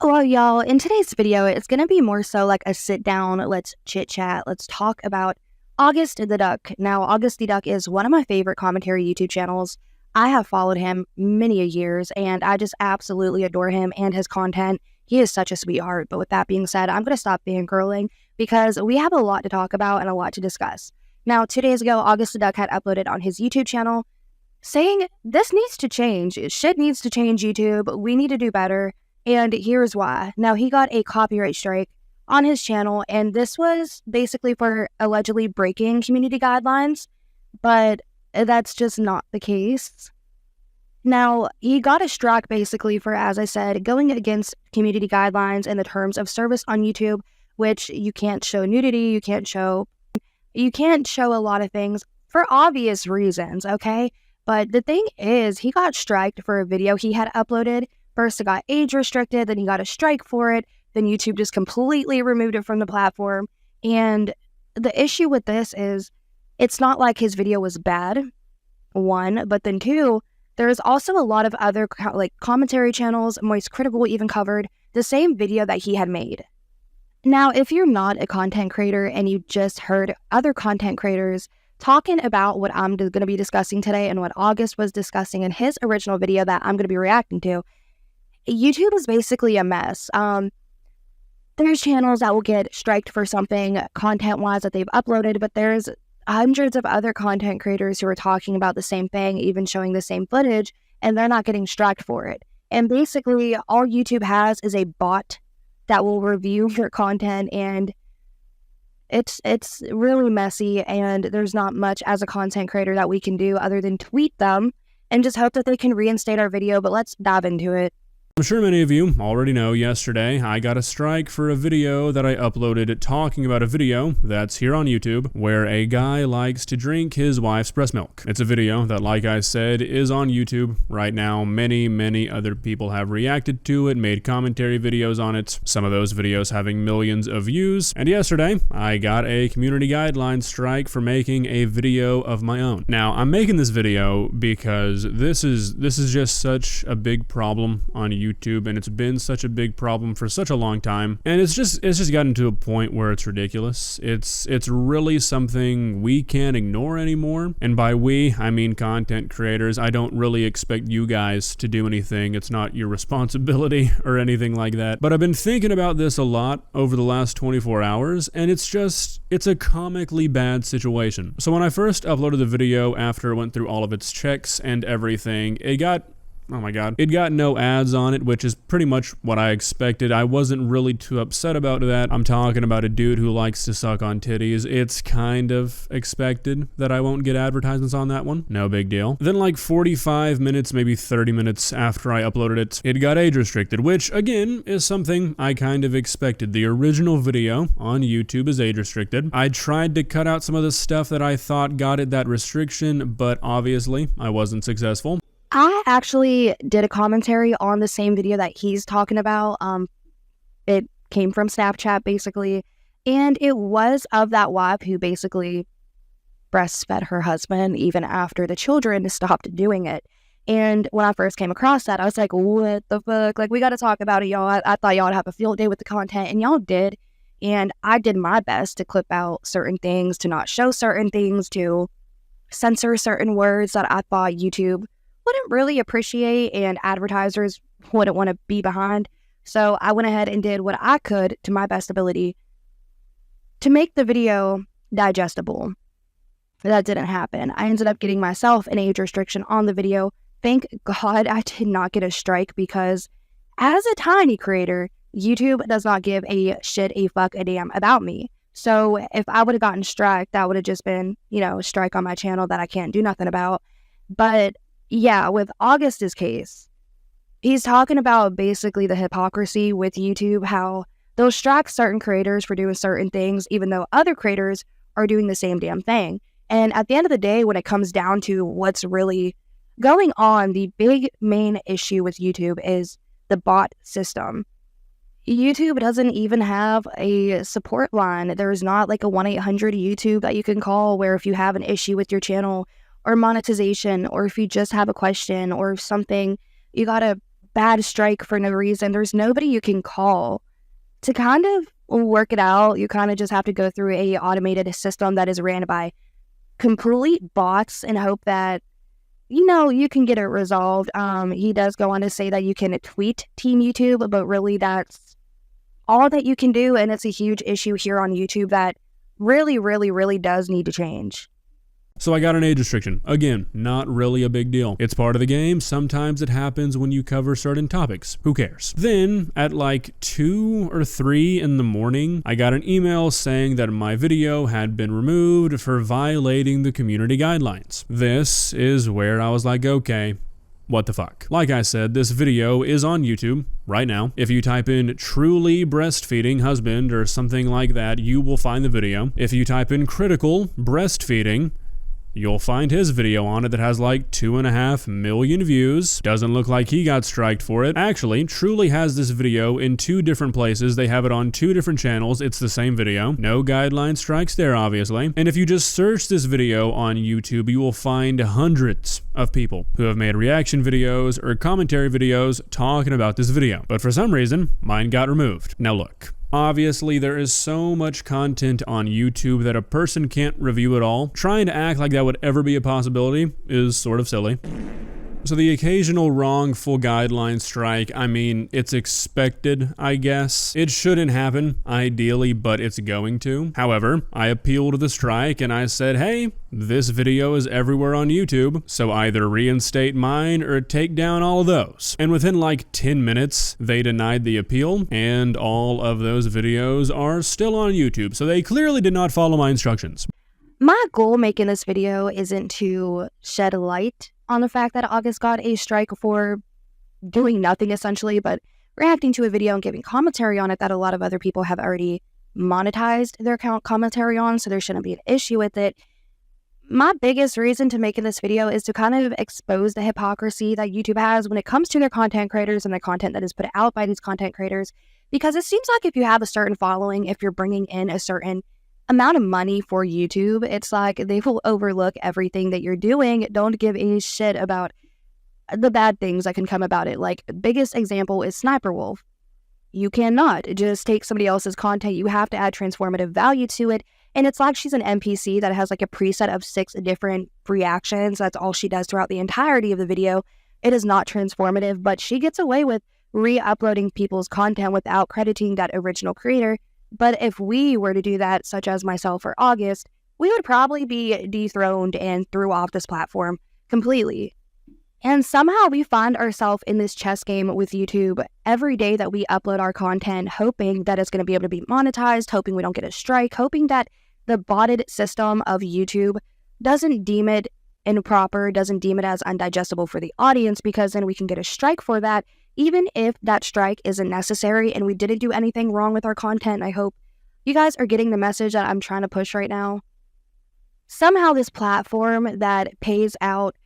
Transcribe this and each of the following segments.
Well, y'all, in today's video, it's going to be more so like a sit down, let's chit chat, let's talk about August the Duck. Now, August the Duck is one of my favorite commentary YouTube channels. I have followed him many a years, and I just absolutely adore him and his content. He is such a sweetheart. But with that being said, I'm going to stop fangirling because we have a lot to talk about and a lot to discuss. Now, 2 days ago, August the Duck had uploaded on his YouTube channel saying this needs to change. Shit needs to change, YouTube. We need to do better. And here's why. Now, he got a copyright strike on his channel, and this was basically for allegedly breaking community guidelines, but that's just not the case. Now, he got a strike basically for, as I said, going against community guidelines and the terms of service on YouTube, which you can't show nudity, you can't show a lot of things for obvious reasons, okay? But the thing is, he got striked for a video he had uploaded. First, it got age restricted, then he got a strike for it, then YouTube just completely removed it from the platform. And the issue with this is, it's not like his video was bad, one, but then two, there's also a lot of other commentary channels, Moist Critical even covered the same video that he had made. Now, if you're not a content creator and you just heard other content creators talking about what I'm going to be discussing today and what August was discussing in his original video that I'm going to be reacting to, YouTube is basically a mess. There's channels that will get striked for something content-wise that they've uploaded, but there's hundreds of other content creators who are talking about the same thing, even showing the same footage, and they're not getting striked for it. And basically, all YouTube has is a bot that will review your content, and it's really messy, and there's not much as a content creator that we can do other than tweet them and just hope that they can reinstate our video, but let's dive into it. I'm sure many of you already know yesterday I got a strike for a video that I uploaded talking about a video that's here on YouTube where a guy likes to drink his wife's breast milk. It's a video that, like I said, is on YouTube right now. Many other people have reacted to it, made commentary videos on it, some of those videos having millions of views. And yesterday, I got a community guideline strike for making a video of my own. Now, I'm making this video because this is just such a big problem on YouTube, and it's been such a big problem for such a long time, and it's just gotten to a point where it's ridiculous. It's really something we can't ignore anymore, and by we, I mean content creators. I don't really expect you guys to do anything. It's not your responsibility or anything like that, but I've been thinking about this a lot over the last 24 hours, and it's a comically bad situation. So when I first uploaded the video after it went through all of its checks and everything, it got no ads on it, which is pretty much what I expected. I wasn't really too upset about that. I'm talking about a dude who likes to suck on titties. It's kind of expected that I won't get advertisements on that one. No big deal. Then like 45 minutes, maybe 30 minutes after I uploaded it, it got age restricted, which again is something I kind of expected. The original video on YouTube is age restricted. I tried to cut out some of the stuff that I thought got it that restriction, but obviously I wasn't successful. I actually did a commentary on the same video that he's talking about. It came from Snapchat, basically, and it was of that wife who basically breastfed her husband even after the children stopped doing it. And when I first came across that, I was like, what the fuck? Like, we got to talk about it, y'all. I thought y'all would have a field day with the content, and y'all did. And I did my best to clip out certain things, to not show certain things, to censor certain words that I thought YouTube wouldn't really appreciate and advertisers wouldn't want to be behind. So I went ahead and did what I could to my best ability to make the video digestible. That didn't happen. I ended up getting myself an age restriction on the video. Thank God I did not get a strike, because as a tiny creator, YouTube does not give a shit, a fuck, a damn about me. So if I would have gotten strike, that would have just been, a strike on my channel that I can't do nothing about. But yeah, with August's case, he's talking about basically the hypocrisy with YouTube, how they'll strike certain creators for doing certain things, even though other creators are doing the same damn thing. And at the end of the day, when it comes down to what's really going on, the big main issue with YouTube is the bot system. YouTube doesn't even have a support line. There's not like a 1-800 YouTube that you can call where if you have an issue with your channel or monetization, or if you just have a question or something, you gotta bad strike for no reason. There's nobody you can call to kind of work it out. You kind of just have to go through a automated system that is ran by complete bots and hope that, you can get it resolved. He does go on to say that you can tweet Team YouTube, but really that's all that you can do. And it's a huge issue here on YouTube that really, really, really does need to change. So I got an age restriction. Again, not really a big deal. It's part of the game. Sometimes it happens when you cover certain topics. Who cares? Then at like 2 or 3 in the morning, I got an email saying that my video had been removed for violating the community guidelines. This is where I was like, okay, what the fuck? Like I said, this video is on YouTube right now. If you type in truly breastfeeding husband or something like that, you will find the video. If you type in critical breastfeeding, you'll find his video on it that has like 2.5 million views. Doesn't look like he got striked for it. Actually, Truly has this video in 2 different places. They have it on 2 different channels. It's the same video. No guideline strikes there, obviously. And if you just search this video on YouTube, you will find hundreds of people who have made reaction videos or commentary videos talking about this video. But for some reason, mine got removed. Now look. Obviously, there is so much content on YouTube that a person can't review it all. Trying to act like that would ever be a possibility is sort of silly. So the occasional wrongful guideline strike, I mean, it's expected, I guess. It shouldn't happen, ideally, but it's going to. However, I appealed the strike and I said, hey, this video is everywhere on YouTube, so either reinstate mine or take down all of those. And within like 10 minutes, they denied the appeal, and all of those videos are still on YouTube, so they clearly did not follow my instructions. My goal making this video isn't to shed light on the fact that August got a strike for doing nothing essentially, but reacting to a video and giving commentary on it that a lot of other people have already monetized their commentary on, so there shouldn't be an issue with it. My biggest reason to making this video is to kind of expose the hypocrisy that YouTube has when it comes to their content creators and the content that is put out by these content creators, because it seems like if you have a certain following, if you're bringing in a certain amount of money for YouTube, it's like they will overlook everything that you're doing. Don't give a shit about the bad things that can come about it. Like, biggest example is Sniper Wolf. You cannot just take somebody else's content. You have to add transformative value to it. And it's like she's an NPC that has like a preset of 6 different reactions. That's all she does throughout the entirety of the video. It is not transformative, but she gets away with re-uploading people's content without crediting that original creator. But if we were to do that, such as myself or August, we would probably be dethroned and threw off this platform completely. And somehow we find ourselves in this chess game with YouTube every day that we upload our content, hoping that it's going to be able to be monetized, hoping we don't get a strike, hoping that the botted system of YouTube doesn't deem it improper, doesn't deem it as undigestible for the audience, because then we can get a strike for that, even if that strike isn't necessary and we didn't do anything wrong with our content. I hope you guys are getting the message that I'm trying to push right now. Somehow this platform that pays out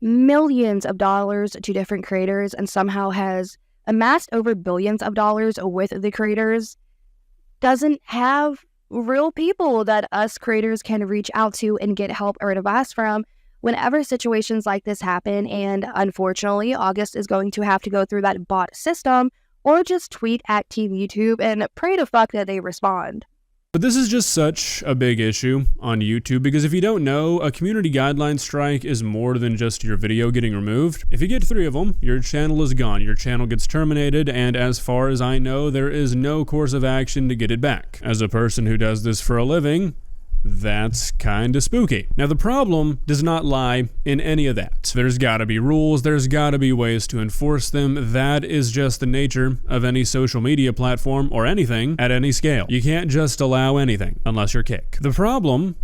millions of dollars to different creators and somehow has amassed over billions of dollars with the creators doesn't have real people that us creators can reach out to and get help or advice from whenever situations like this happen. And unfortunately, August is going to have to go through that bot system or just tweet at Team YouTube and pray to fuck that they respond. But this is just such a big issue on YouTube because if you don't know, a community guideline strike is more than just your video getting removed. If you get 3 of them, your channel is gone. Your channel gets terminated, and as far as I know, there is no course of action to get it back. As a person who does this for a living, that's kinda spooky. Now the problem does not lie in any of that. There's gotta be rules, there's gotta be ways to enforce them. That is just the nature of any social media platform or anything at any scale. You can't just allow anything unless you're Kick. The problem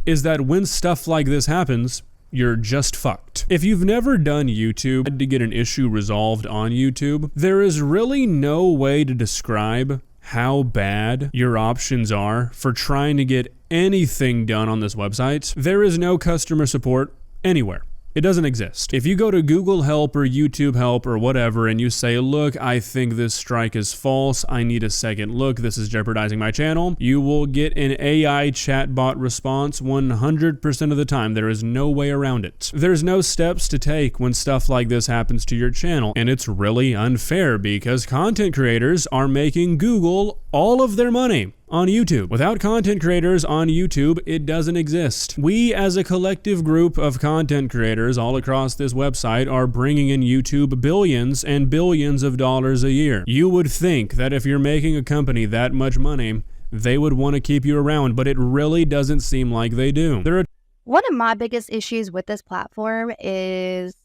is that when stuff like this happens, you're just fucked. If you've never done YouTube to get an issue resolved on YouTube, there is really no way to describe how bad your options are for trying to get anything done on this website. There is no customer support anywhere. It doesn't exist. If you go to Google Help or YouTube Help or whatever and you say, look, I think this strike is false, I need a second look, this is jeopardizing my channel, you will get an AI chatbot response 100% of the time. There is no way around it. There's no steps to take when stuff like this happens to your channel, and it's really unfair because content creators are making Google all of their money on YouTube. Without content creators on YouTube, it doesn't exist. We as a collective group of content creators all across this website are bringing in YouTube billions and billions of dollars a year. You would think that if you're making a company that much money, they would want to keep you around, but it really doesn't seem like they do. One of my biggest issues with this platform is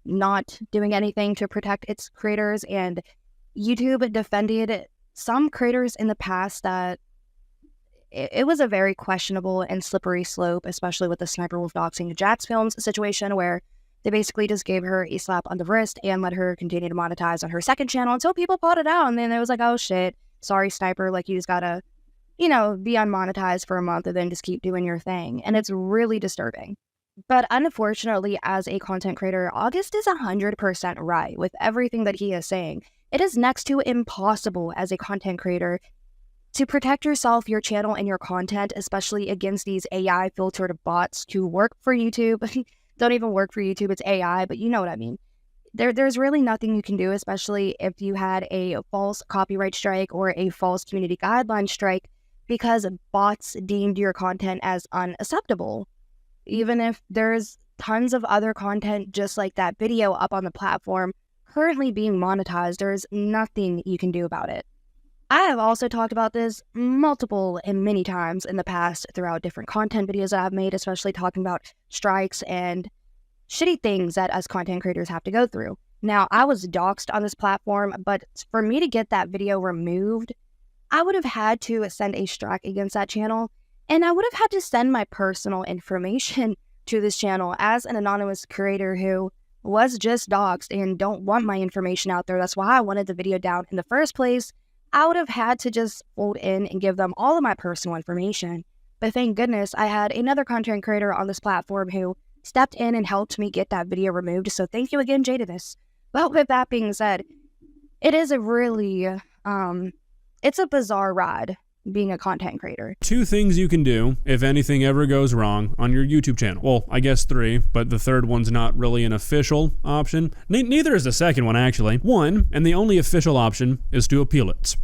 not doing anything to protect its creators, and YouTube defended some creators in the past that it was a very questionable and slippery slope, especially with the Sniper Wolf doxing Jax Films situation, where they basically just gave her a slap on the wrist and let her continue to monetize on her second channel until people called it out. And then it was like, oh shit, sorry, Sniper, like you just gotta, be unmonetized for a month and then just keep doing your thing. And it's really disturbing. But unfortunately, as a content creator, August is 100% right with everything that he is saying. It is next to impossible as a content creator to protect yourself, your channel, and your content, especially against these AI filtered bots who work for YouTube. Don't even work for YouTube, it's AI, but you know what I mean. There's really nothing you can do, especially if you had a false copyright strike or a false community guideline strike, because bots deemed your content as unacceptable. Even if there's tons of other content just like that video up on the platform currently being monetized, there's nothing you can do about it. I have also talked about this multiple and many times in the past throughout different content videos that I've made, especially talking about strikes and shitty things that us content creators have to go through. Now, I was doxxed on this platform, but for me to get that video removed, I would have had to send a strike against that channel, and I would have had to send my personal information to this channel as an anonymous creator who was just doxxed and don't want my information out there. That's why I wanted the video down in the first place. I would have had to just fold in and give them all of my personal information. But thank goodness I had another content creator on this platform who stepped in and helped me get that video removed. So thank you again, Jadavis. Well, with that being said, it is a really, it's a bizarre ride being a content creator. 2 things you can do if anything ever goes wrong on your YouTube channel. Well, I guess 3, but the third one's not really an official option. Neither is the second one, actually. One, and the only official option, is to appeal it.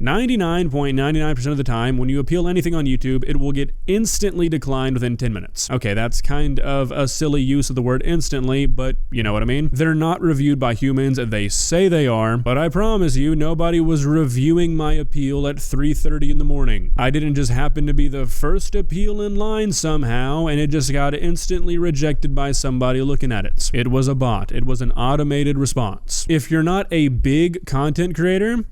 99.99% of the time, when you appeal anything on YouTube, it will get instantly declined within 10 minutes. Okay, that's kind of a silly use of the word instantly, but you know what I mean. They're not reviewed by humans. They say they are, but I promise you, nobody was reviewing my appeal at 3:30 in the morning. I didn't just happen to be the first appeal in line somehow, and it just got instantly rejected by somebody looking at it. It was a bot. It was an automated response. If you're not a big content creator,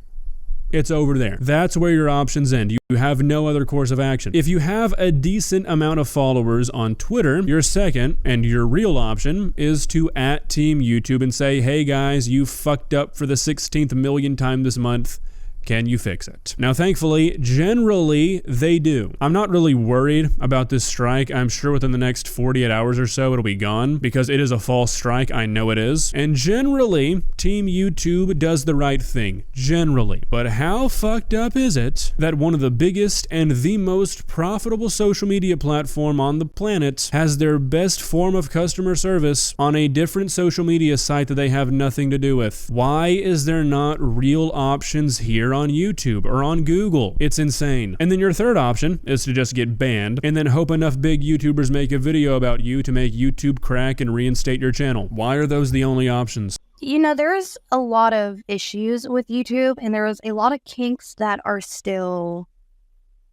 it's over there. That's where your options end. You have no other course of action. If you have a decent amount of followers on Twitter, your second and your real option is to @Team YouTube and say, hey guys, you fucked up for the 16th million time this month. Can you fix it? Now, thankfully, generally, they do. I'm not really worried about this strike. I'm sure within the next 48 hours or so, it'll be gone because it is a false strike. I know it is. And generally, Team YouTube does the right thing. Generally. But how fucked up is it that one of the biggest and the most profitable social media platform on the planet has their best form of customer service on a different social media site that they have nothing to do with? Why is there not real options here on YouTube or on Google? It's insane. And then your third option is to just get banned and then hope enough big YouTubers make a video about you to make YouTube crack and reinstate your channel. Why are those the only options? There's a lot of issues with YouTube, and there's a lot of kinks that are still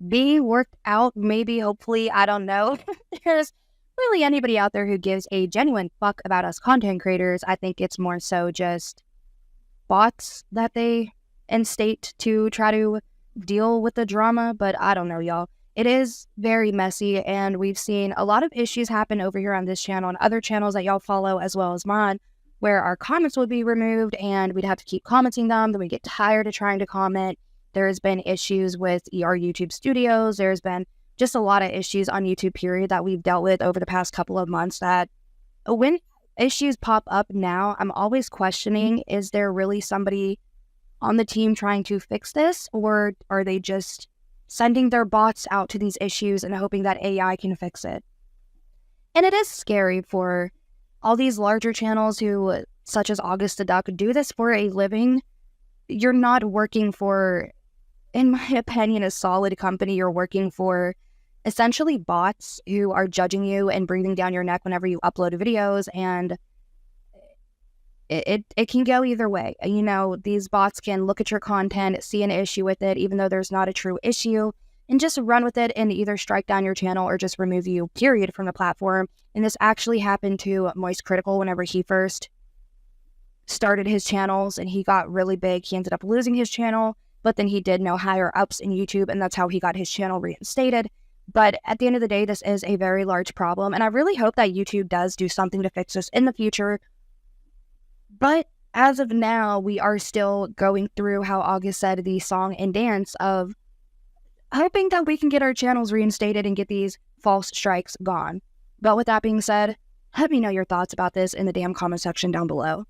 being worked out. Maybe, hopefully, I don't know. There's really anybody out there who gives a genuine fuck about us content creators. I think it's more so just bots that they instate to try to deal with the drama, but I don't know, y'all. It is very messy, and we've seen a lot of issues happen over here on this channel and other channels that y'all follow as well as mine, where our comments would be removed and we'd have to keep commenting them. Then we get tired of trying to comment. There's been issues with our YouTube studios. There's been just a lot of issues on YouTube, period, that we've dealt with over the past couple of months that when issues pop up now, I'm always questioning, is there really somebody on the team trying to fix this, or are they just sending their bots out to these issues and hoping that AI can fix it? And it is scary for all these larger channels who, such as August the Duck, do this for a living. You're not working for, in my opinion, a solid company. You're working for essentially bots who are judging you and breathing down your neck whenever you upload videos, and it can go either way. You know, these bots can look at your content, see an issue with it, even though there's not a true issue, and just run with it and either strike down your channel or just remove you, period, from the platform. And this actually happened to Moist Critical whenever he first started his channels and he got really big. He ended up losing his channel, but then he did know higher ups in YouTube, and that's how he got his channel reinstated. But at the end of the day, this is a very large problem, and I really hope that YouTube does do something to fix this in the future. But as of now, we are still going through, how August said, the song and dance of hoping that we can get our channels reinstated and get these false strikes gone. But with that being said, let me know your thoughts about this in the damn comment section down below.